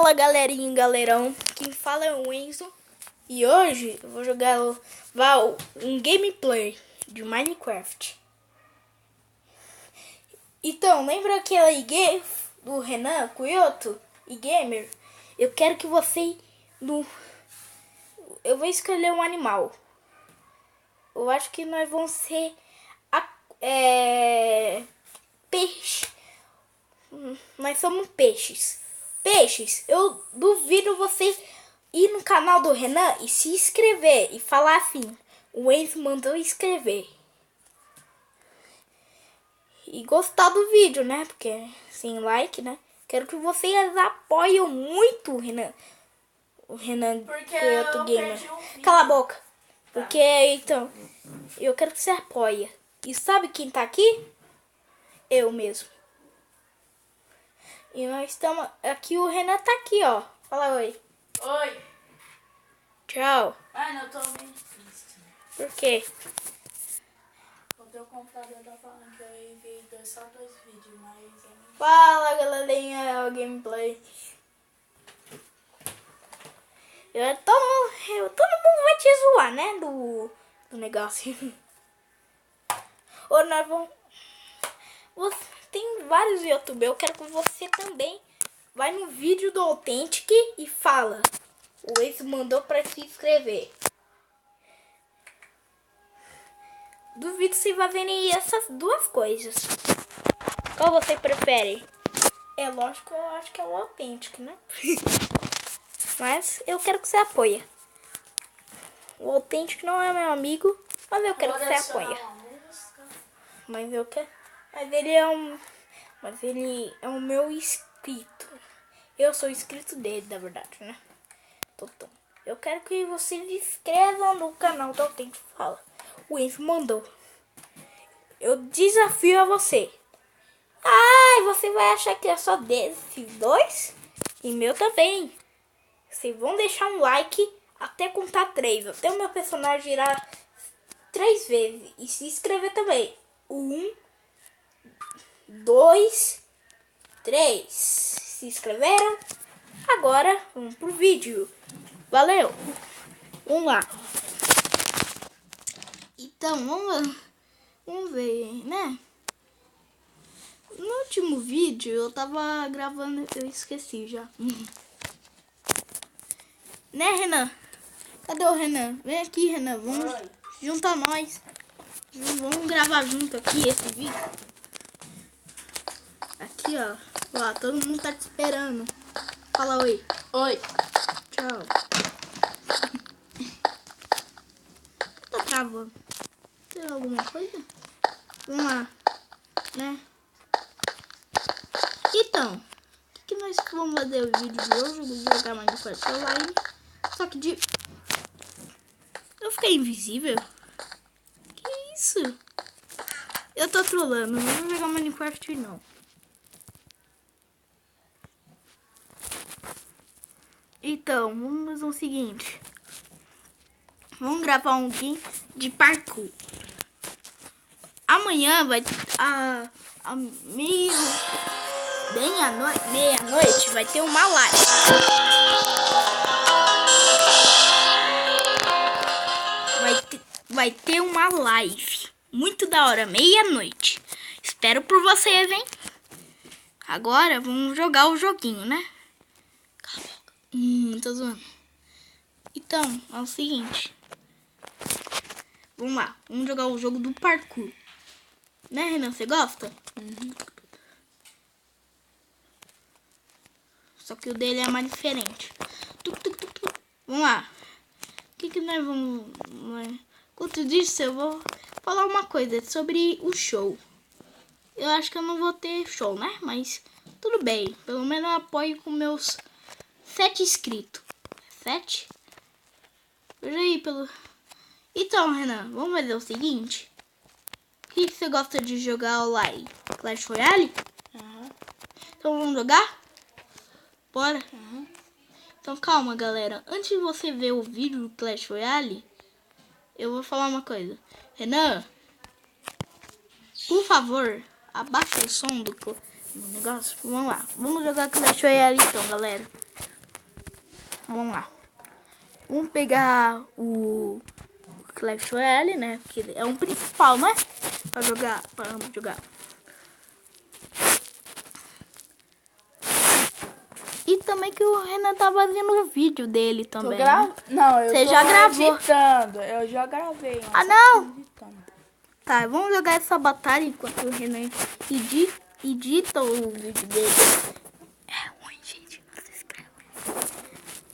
Fala galerinha e galerão, quem fala é o Enzo e hoje eu vou jogar um gameplay de Minecraft. Então, lembra aquele game do Renan, Kuyoto e Gamer? Eu quero que você... Eu vou escolher um animal. Eu acho que nós vamos ser peixe. Nós somos peixes. Peixes, eu duvido você ir no canal do Renan e se inscrever e falar assim: o Enzo mandou inscrever. E gostar do vídeo, né? Porque sem like, né? Quero que vocês apoiem muito o Renan. O Renan Kuyoto Gamer. Cala a boca. Porque, então, eu quero que você apoie. E sabe quem tá aqui? Eu mesmo. E nós estamos... Aqui o Renan tá aqui, ó. Fala oi. Oi. Tchau. Ai, não, eu tô meio triste. Por quê? O teu computador tá falando que eu enviei só dois vídeos, mas... Fala, galerinha, é o gameplay. Todo mundo vai te zoar, né? Do negócio. Ou nós vamos... Tem vários youtubers. Eu quero que você também vai no vídeo do Authentic e fala: o Enzo mandou pra se inscrever. Duvido se vai verem essas duas coisas. Qual você prefere? É lógico, eu acho que é o Authentic, né? Mas eu quero que você apoie. O Authentic não é meu amigo, mas eu quero que você apoie. Mas eu quero... Mas ele é um meu inscrito. Eu sou inscrito dele, na verdade, né? Então, eu quero que você se inscreva no canal do Authentic Fala. O Enzo mandou. Eu desafio a você. Ai, você vai achar que é só desses dois? E meu também. Vocês vão deixar um like até contar 3. Até o meu personagem girar 3 vezes. E se inscrever também. 1, 2, 3. Se inscreveram? Agora vamos pro vídeo. Valeu! Vamos lá. Então, vamos ver, né? No último vídeo eu tava gravando, eu esqueci já. Né, Renan? Cadê o Renan? Vem aqui, Renan. Vamos juntar nós. Vamos gravar junto aqui esse vídeo. Aqui, ó. Ó, todo mundo tá te esperando. Fala oi. Oi. Tchau. Tá travando. Tem alguma coisa? Vamos lá. Né? Então, o que nós vamos fazer o vídeo de hoje? Eu vou jogar Minecraft Online. Só que de... Eu fiquei invisível? Que isso? Eu tô trolando, não vou jogar Minecraft não. Então, vamos fazer o seguinte. Vamos gravar um game de parkour. Amanhã vai... meia-noite vai ter uma live. Vai ter uma live muito da hora, meia-noite. Espero por vocês, hein? Agora vamos jogar o joguinho, né? Cala a boca. Tô zoando. Então, é o seguinte. Vamos lá, vamos jogar o jogo do parkour. Né, Renan? Você gosta? Uhum. Só que o dele é mais diferente. Vamos lá. O que nós vamos... Enquanto disso, eu vou falar uma coisa sobre o show. Eu acho que eu não vou ter show, né? Mas tudo bem. Pelo menos eu apoio com meus 7 inscritos. 7? Veja aí pelo... Então, Renan, vamos fazer o seguinte. O que você gosta de jogar online? Clash Royale? Uhum. Então vamos jogar? Bora? Uhum. Então calma, galera. Antes de você ver o vídeo do Clash Royale, eu vou falar uma coisa. Renan, por favor, abaixa o som do negócio. Vamos lá. Vamos jogar Clash Royale então, galera. Vamos lá. Vamos pegar o Clash Royale, né? Que é um principal, né? Pra jogar. E também que o Renan tá fazendo o vídeo dele também. Né? Não, eu Você tô já gravou. editando. Eu já gravei. Ah, não! Tá, vamos jogar essa batalha enquanto o Renan edita o vídeo dele. É ruim, gente. Não se inscreve.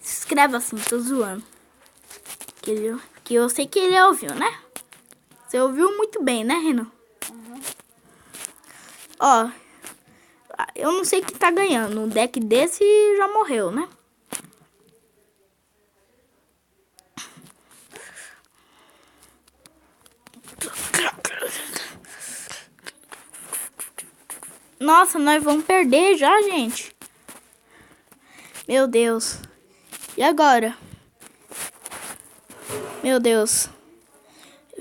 Se inscreve assim, tô zoando. Que eu sei que ele ouviu, né? Você ouviu muito bem, né, Renan? Uhum. Ó, eu não sei quem tá ganhando. Um deck desse já morreu, né? Nossa, nós vamos perder já, gente. Meu Deus. E agora? Meu Deus.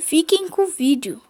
Fiquem com o vídeo.